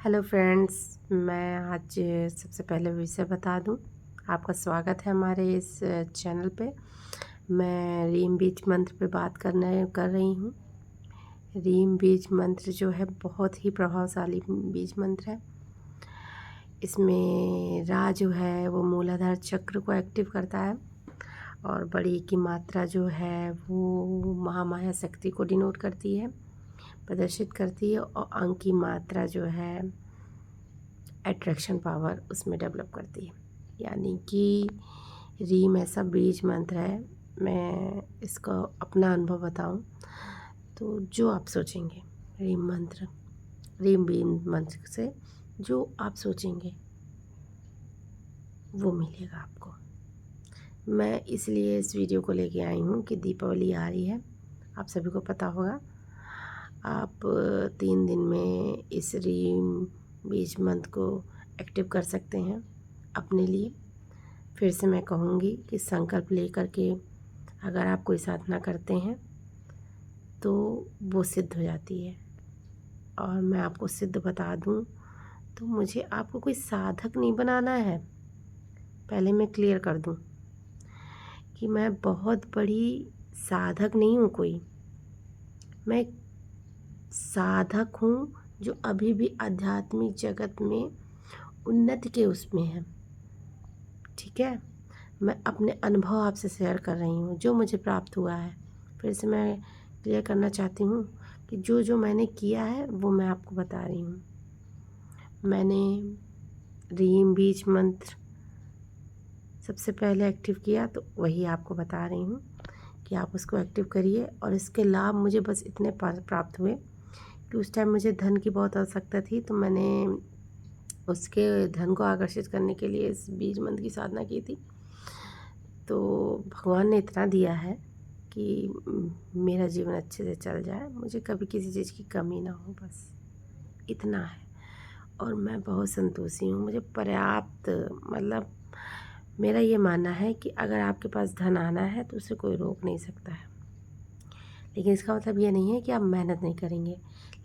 Hello friends, मैं आज सबसे पहले विषय बता दूं। आपका स्वागत है हमारे इस चैनल पे। मैं रीम बीज मंत्र पे बात कर रही हूँ। रीम बीज मंत्र जो है बहुत ही प्रभावशाली बीज मंत्र है। इसमें रा जो है वो मूलाधार चक्र को एक्टिव करता है और बड़ी की मात्रा जो है वो महामाया शक्ति को डिनोट करती है, प्रदर्शित करती है। और अंक की मात्रा जो है अट्रैक्शन पावर उसमें डेवलप करती है। यानी कि रीम ऐसा बीज मंत्र है, मैं इसका अपना अनुभव बताऊं तो जो आप सोचेंगे रीम बीज मंत्र से जो आप सोचेंगे वो मिलेगा आपको। मैं इसलिए इस वीडियो को लेके आई हूँ कि दीपावली आ रही है, आप सभी को पता होगा। आप 3 दिन में इस रीम बीज मंत्र को एक्टिव कर सकते हैं अपने लिए। फिर से मैं कहूँगी कि संकल्प लेकर के अगर आप कोई साधना करते हैं तो वो सिद्ध हो जाती है। और मैं आपको सिद्ध बता दूँ तो मुझे आपको कोई साधक नहीं बनाना है। पहले मैं क्लियर कर दूँ कि मैं बहुत बड़ी साधक नहीं हूँ कोई। मैं एक साधक हूँ जो अभी भी आध्यात्मिक जगत में उन्नति के उसमें है। ठीक है, मैं अपने अनुभव आपसे शेयर कर रही हूँ जो मुझे प्राप्त हुआ है। फिर से मैं क्लियर करना चाहती हूँ कि जो जो मैंने किया है वो मैं आपको बता रही हूँ। मैंने रीम बीज मंत्र सबसे पहले एक्टिव किया तो वही आपको बता रही हूँ कि आप उसको एक्टिव करिए। और इसके लाभ मुझे बस इतने प्राप्त हुए कि उस टाइम मुझे धन की बहुत आवश्यकता थी, तो मैंने उसके धन को आकर्षित करने के लिए इस बीज मंत्र की साधना की थी। तो भगवान ने इतना दिया है कि मेरा जीवन अच्छे से चल जाए, मुझे कभी किसी चीज़ की कमी ना हो, बस इतना है। और मैं बहुत संतोषी हूँ, मुझे पर्याप्त, मतलब मेरा ये मानना है कि अगर आपके पास धन आना है तो उसे कोई रोक नहीं सकता है। लेकिन इसका मतलब ये नहीं है कि आप मेहनत नहीं करेंगे।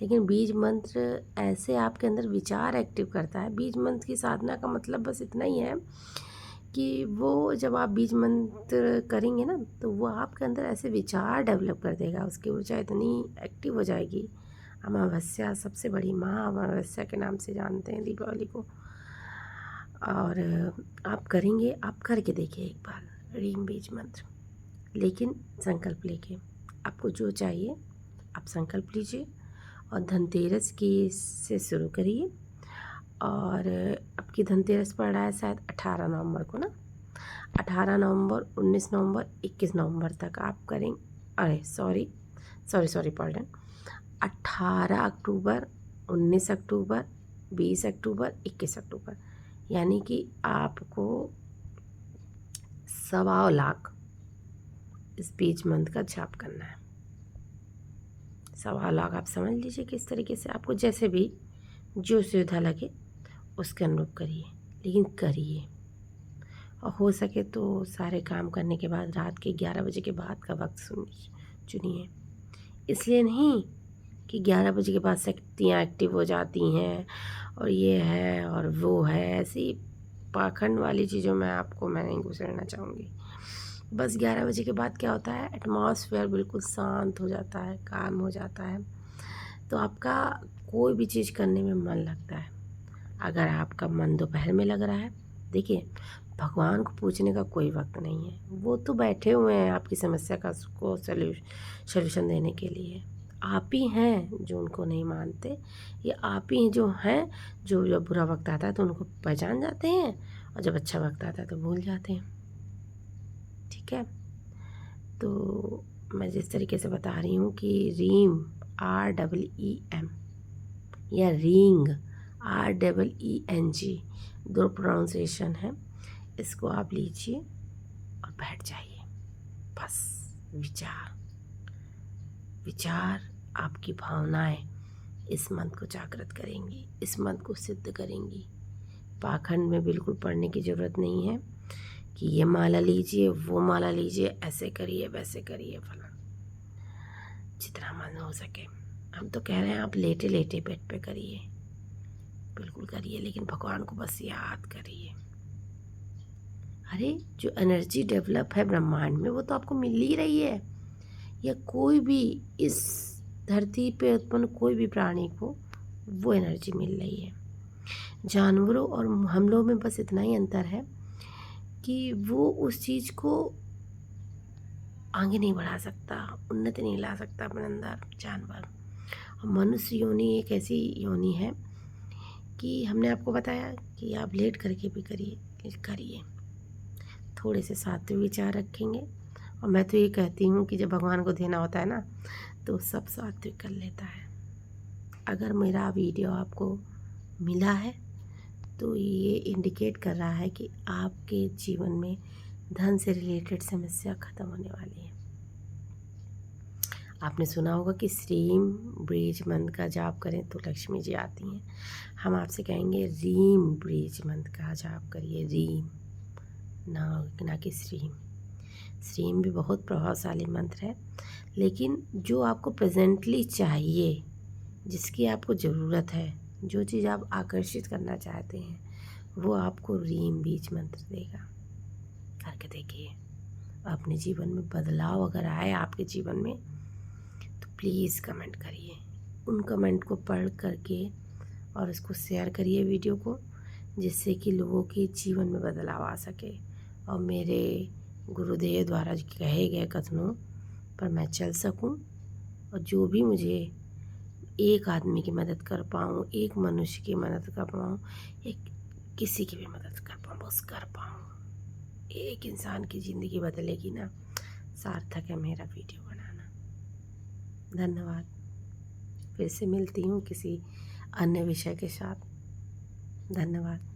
लेकिन बीज मंत्र ऐसे आपके अंदर विचार एक्टिव करता है। बीज मंत्र की साधना का मतलब बस इतना ही है कि वो जब आप बीज मंत्र करेंगे ना तो वो आपके अंदर ऐसे विचार डेवलप कर देगा, उसकी ऊर्जा इतनी एक्टिव हो जाएगी। अमावस्या, सबसे बड़ी महा अमावस्या के नाम से जानते हैं दीपावली को। और आप करेंगे, आप करके देखिए एक बार रीम बीज मंत्र, लेकिन संकल्प लेके। आपको जो चाहिए आप संकल्प लीजिए और धनतेरस की से शुरू करिए। और आपकी धनतेरस पड़ रहा है शायद 18 नवंबर को ना, 18 नवंबर, 19 नवंबर, 21 नवंबर तक आप करें। अरे सॉरी पढ़ रहे हैं। 18 अक्टूबर, 19 अक्टूबर, 20 अक्टूबर, 21 अक्टूबर, यानी कि आपको 1.25 लाख इस बीज मंत्र का जाप करना है। 1.25 लाख आप समझ लीजिए किस तरीके से आपको जैसे भी जो सुविधा लगे उसके अनुरूप करिए, लेकिन करिए। और हो सके तो सारे काम करने के बाद रात के 11 बजे के बाद का वक्त चुनिए। इसलिए नहीं कि 11 बजे के बाद शक्तियाँ एक्टिव हो जाती हैं और ये है और वो है, ऐसी पाखंड वाली चीज़ों में आपको मैं नहीं घुसेड़ना चाहूँगी। बस 11 बजे के बाद क्या होता है, एटमॉस्फेयर बिल्कुल शांत हो जाता है, काम हो जाता है, तो आपका कोई भी चीज़ करने में मन लगता है। अगर आपका मन दोपहर में लग रहा है, देखिए भगवान को पूछने का कोई वक्त नहीं है, वो तो बैठे हुए हैं आपकी समस्या का को सॉल्यूशन देने के लिए। आप ही हैं जो उनको नहीं मानते, ये आप ही हैं जो हैं जो जब बुरा वक्त आता है तो उनको पहचान जाते हैं और जब अच्छा वक्त आता है तो भूल जाते हैं। ठीक है, तो मैं जिस तरीके से बता रही हूँ कि रीम REEM या रींग REENG, दो प्रोनाउंसिएशन है, इसको आप लीजिए और बैठ जाइए। बस विचार आपकी भावनाएं इस मंत्र को जागृत करेंगी, इस मंत्र को सिद्ध करेंगी। पाखंड में बिल्कुल पढ़ने की ज़रूरत नहीं है कि ये माला लीजिए, वो माला लीजिए, ऐसे करिए, वैसे करिए, फला। जितना मन हो सके, हम तो कह रहे हैं आप लेटे लेटे बेड पे करिए। बिल्कुल करिए, लेकिन भगवान को बस याद करिए। अरे जो एनर्जी डेवलप है ब्रह्मांड में वो तो आपको मिल ही रही है, या कोई भी इस धरती पे उत्पन्न कोई भी प्राणी को वो एनर्जी मिल रही है। जानवरों और हम लोग में बस इतना ही अंतर है कि वो उस चीज़ को आगे नहीं बढ़ा सकता, उन्नति नहीं ला सकता अपने अंदर जानवर। और मनुष्य योनि एक ऐसी योनि है कि हमने आपको बताया कि आप लेट करके भी करिए, थोड़े से सात्विक विचार रखेंगे। और मैं तो ये कहती हूँ कि जब भगवान को देना होता है ना तो सब सात्विक कर लेता है। अगर मेरा वीडियो आपको मिला है तो ये इंडिकेट कर रहा है कि आपके जीवन में धन से रिलेटेड समस्या ख़त्म होने वाली है। आपने सुना होगा कि श्रीम ब्रीज मंत्र का जाप करें तो लक्ष्मी जी आती हैं। हम आपसे कहेंगे रीम ब्रीज मंत्र का जाप करिए, रीम ना कि श्रीम। श्रीम भी बहुत प्रभावशाली मंत्र है, लेकिन जो आपको प्रेजेंटली चाहिए, जिसकी आपको ज़रूरत है, जो चीज़ आप आकर्षित करना चाहते हैं, वो आपको रीम बीज मंत्र देगा। करके देखिए, अपने जीवन में बदलाव अगर आए आपके जीवन में तो प्लीज़ कमेंट करिए। उन कमेंट को पढ़ करके और उसको शेयर करिए वीडियो को, जिससे कि लोगों के जीवन में बदलाव आ सके और मेरे गुरुदेव द्वारा कहे गए कथनों पर मैं चल सकूं, और जो भी मुझे एक आदमी की मदद कर पाऊँ, एक मनुष्य की मदद कर पाऊँ, एक किसी की भी मदद कर पाऊँ, बस कर पाऊँ। एक इंसान की ज़िंदगी बदलेगी ना, सार्थक है मेरा वीडियो बनाना। धन्यवाद। फिर से मिलती हूँ किसी अन्य विषय के साथ। धन्यवाद।